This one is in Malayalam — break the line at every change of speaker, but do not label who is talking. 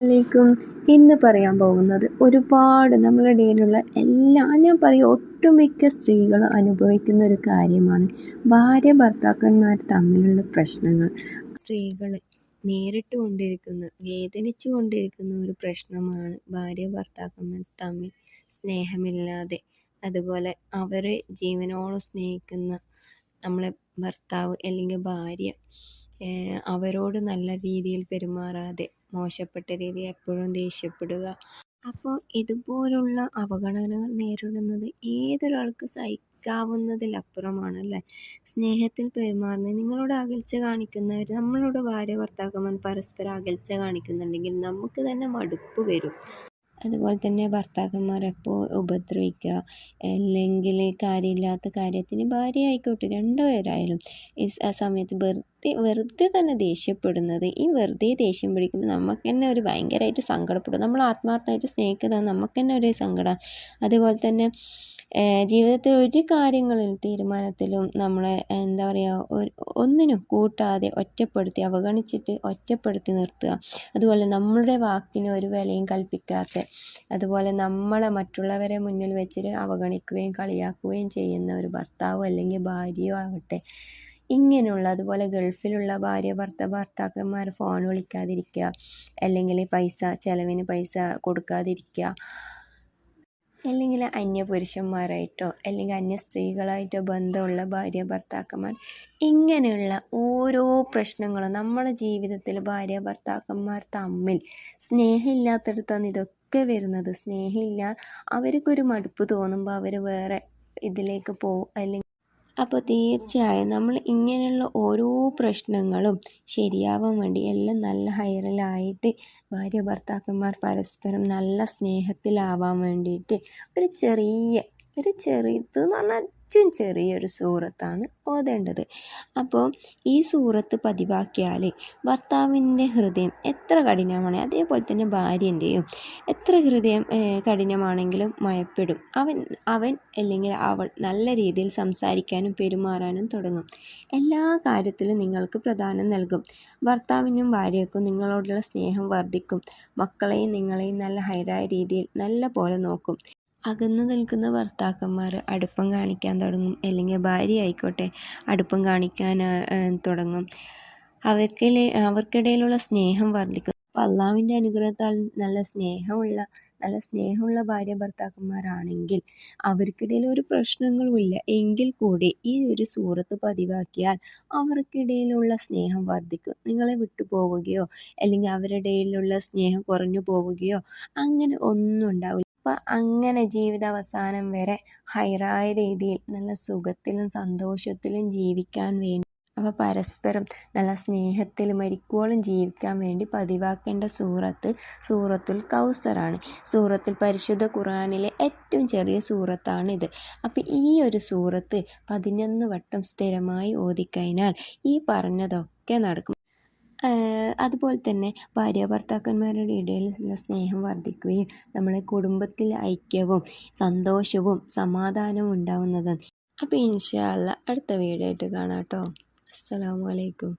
ലേക്കും ഇന്ന് പറയാൻ പോകുന്നത് ഒരുപാട് നമ്മുടെ ഇടയിലുള്ള ഞാൻ പറയും ഒട്ടുമിക്ക സ്ത്രീകളും അനുഭവിക്കുന്ന ഒരു കാര്യമാണ് ഭാര്യ ഭർത്താക്കന്മാർ തമ്മിലുള്ള പ്രശ്നങ്ങൾ. സ്ത്രീകൾ നേരിട്ട് കൊണ്ടിരിക്കുന്ന വേദനിച്ചു കൊണ്ടിരിക്കുന്ന ഒരു പ്രശ്നമാണ് ഭാര്യ ഭർത്താക്കന്മാർ തമ്മിൽ സ്നേഹമില്ലാതെ, അതുപോലെ അവരെ ജീവനോളം സ്നേഹിക്കുന്ന നമ്മളെ ഭർത്താവ് അല്ലെങ്കിൽ ഭാര്യ അവരോട് നല്ല രീതിയിൽ പെരുമാറാതെ മോശപ്പെട്ട രീതിയിൽ എപ്പോഴും ദേഷ്യപ്പെടുക. അപ്പോൾ ഇതുപോലുള്ള അവഗണനകൾ നേരിടുന്നത് ഏതൊരാൾക്ക് സഹിക്കാവുന്നതിലപ്പുറമാണല്ലേ. സ്നേഹത്തിൽ പെരുമാറുന്നത്, നിങ്ങളോട് അകൽച്ച കാണിക്കുന്നവർ, നമ്മളോട് ഭാര്യ ഭർത്താക്കന്മാർ പരസ്പരം അകൽച്ച കാണിക്കുന്നുണ്ടെങ്കിൽ നമുക്ക് തന്നെ മടുപ്പ് വരും. അതുപോലെ തന്നെ ഭർത്താക്കന്മാർ എപ്പോൾ ഉപദ്രവിക്കുക, അല്ലെങ്കിൽ കാര്യമില്ലാത്ത കാര്യത്തിന് ഭാര്യ ആയിക്കോട്ടെ രണ്ടുപേരായാലും ആ സമയത്ത് വെറുതെ തന്നെ ദേഷ്യപ്പെടുന്നത്, ഈ വെറുതെ ദേഷ്യം പിടിക്കുമ്പോൾ നമുക്ക് തന്നെ ഒരു ഭയങ്കരമായിട്ട് സങ്കടപ്പെടും. നമ്മൾ ആത്മാർത്ഥമായിട്ട് സ്നേഹിക്കുന്നത് നമുക്ക് തന്നെ ഒരു സങ്കടം. അതുപോലെ തന്നെ ജീവിതത്തിൽ ഒരു കാര്യങ്ങളിൽ തീരുമാനത്തിലും നമ്മളെ എന്താ പറയുക, ഒന്നിനും കൂട്ടാതെ ഒറ്റപ്പെടുത്തി അവഗണിച്ചിട്ട് ഒറ്റപ്പെടുത്തി നിർത്തുക. അതുപോലെ നമ്മളുടെ വാക്കിന് ഒരു വിലയും കൽപ്പിക്കാത്ത, അതുപോലെ നമ്മളെ മറ്റുള്ളവരെ മുന്നിൽ വെച്ചിട്ട് അവഗണിക്കുകയും കളിയാക്കുകയും ചെയ്യുന്ന ഒരു ഭർത്താവോ അല്ലെങ്കിൽ ഭാര്യയോ ആവട്ടെ, ഇങ്ങനെയുള്ള, അതുപോലെ ഗൾഫിലുള്ള ഭർത്താക്കന്മാർ ഫോൺ വിളിക്കാതിരിക്കുക, അല്ലെങ്കിൽ ചിലവിന് പൈസ കൊടുക്കാതിരിക്കുക, അല്ലെങ്കിൽ അന്യ പുരുഷന്മാരായിട്ടോ അല്ലെങ്കിൽ അന്യ സ്ത്രീകളായിട്ടോ ബന്ധമുള്ള ഭാര്യ ഭർത്താക്കന്മാർ, ഇങ്ങനെയുള്ള ഓരോ പ്രശ്നങ്ങളും നമ്മുടെ ജീവിതത്തിൽ ഭാര്യ ഭർത്താക്കന്മാർ തമ്മിൽ സ്നേഹമില്ലാത്തടത്താണ് ഇതൊക്കെ വരുന്നത്. സ്നേഹമില്ല, അവർക്കൊരു മടുപ്പ് തോന്നുമ്പോൾ അവർ വേറെ ഇതിലേക്ക് പോകും. അല്ലെങ്കിൽ അപ്പോൾ തീർച്ചയായും നമ്മൾ ഇങ്ങനെയുള്ള ഓരോ പ്രശ്നങ്ങളും ശരിയാവാൻ വേണ്ടി എല്ലാം നല്ല ഹൈറിലായിട്ട് ഭാര്യ ഭർത്താക്കന്മാർ പരസ്പരം നല്ല സ്നേഹത്തിലാവാൻ വേണ്ടിയിട്ട് ഒരു ചെറിയതെന്ന് പറഞ്ഞാൽ ഏറ്റവും ചെറിയൊരു സൂറത്താണ് ഓതേണ്ടത്. അപ്പോൾ ഈ സൂറത്ത് പതിവാക്കിയാൽ ഭർത്താവിൻ്റെ ഹൃദയം എത്ര കഠിനമാണ്, അതേപോലെ തന്നെ ഭാര്യൻ്റെയും എത്ര ഹൃദയം കഠിനമാണെങ്കിലും മയപ്പെടും. അവൻ അല്ലെങ്കിൽ അവൾ നല്ല രീതിയിൽ സംസാരിക്കാനും പെരുമാറാനും തുടങ്ങും. എല്ലാ കാര്യത്തിലും നിങ്ങൾക്ക് പ്രാധാന്യം നൽകും. ഭർത്താവിനും ഭാര്യയ്ക്കും നിങ്ങളോടുള്ള സ്നേഹം വർദ്ധിക്കും. മക്കളെയും നിങ്ങളെയും നല്ല ഹൈറായ രീതിയിൽ നല്ല പോലെ നോക്കും. അകന്നു നിൽക്കുന്ന ഭർത്താക്കന്മാർ അടുപ്പം കാണിക്കാൻ തുടങ്ങും, അല്ലെങ്കിൽ ഭാര്യ ആയിക്കോട്ടെ അടുപ്പം കാണിക്കാൻ തുടങ്ങും. അവർക്കിടയിലുള്ള സ്നേഹം വർദ്ധിക്കും. അപ്പോൾ അള്ളാഹുവിൻ്റെ അനുഗ്രഹത്താൽ നല്ല സ്നേഹമുള്ള ഭാര്യ ഭർത്താക്കന്മാരാണെങ്കിൽ അവർക്കിടയിൽ ഒരു പ്രശ്നങ്ങളുമില്ല എങ്കിൽ കൂടി ഈ ഒരു സൂറത്ത് പതിവാക്കിയാൽ അവർക്കിടയിലുള്ള സ്നേഹം വർദ്ധിക്കും. നിങ്ങളെ വിട്ടു പോവുകയോ അല്ലെങ്കിൽ അവരുടെ ഇടയിലുള്ള സ്നേഹം കുറഞ്ഞു പോവുകയോ അങ്ങനെ ഒന്നും ഉണ്ടാവില്ല. അപ്പം അങ്ങനെ ജീവിതാവസാനം വരെ ഹൈറായ രീതിയിൽ നല്ല സുഖത്തിലും സന്തോഷത്തിലും ജീവിക്കാൻ വേണ്ടി, അപ്പോൾ പരസ്പരം നല്ല സ്നേഹത്തിൽ മരിക്കോളം ജീവിക്കാൻ വേണ്ടി പതിവാക്കേണ്ട സൂറത്തുൽ കൗസറാണ്. പരിശുദ്ധ ഖുർആനിലെ ഏറ്റവും ചെറിയ സൂറത്താണിത്. അപ്പോൾ ഈ ഒരു സൂറത്ത് 11 വട്ടം സ്ഥിരമായി ഓതിക്കഴിഞ്ഞാൽ ഈ പറഞ്ഞതൊക്കെ നടക്കും. അതുപോലെ തന്നെ ഭാര്യ ഭർത്താക്കന്മാരുടെ ഇടയിലുള്ള സ്നേഹം വർദ്ധിക്കുകയും നമ്മളെ കുടുംബത്തിൽ ഐക്യവും സന്തോഷവും സമാധാനവും ഉണ്ടാവുന്നതാണ്. അപ്പോൾ ഇൻഷാ അല്ലാഹ് അടുത്ത വീഡിയോ ആയിട്ട് കാണാം കേട്ടോ. അസ്സലാമു അലൈക്കും.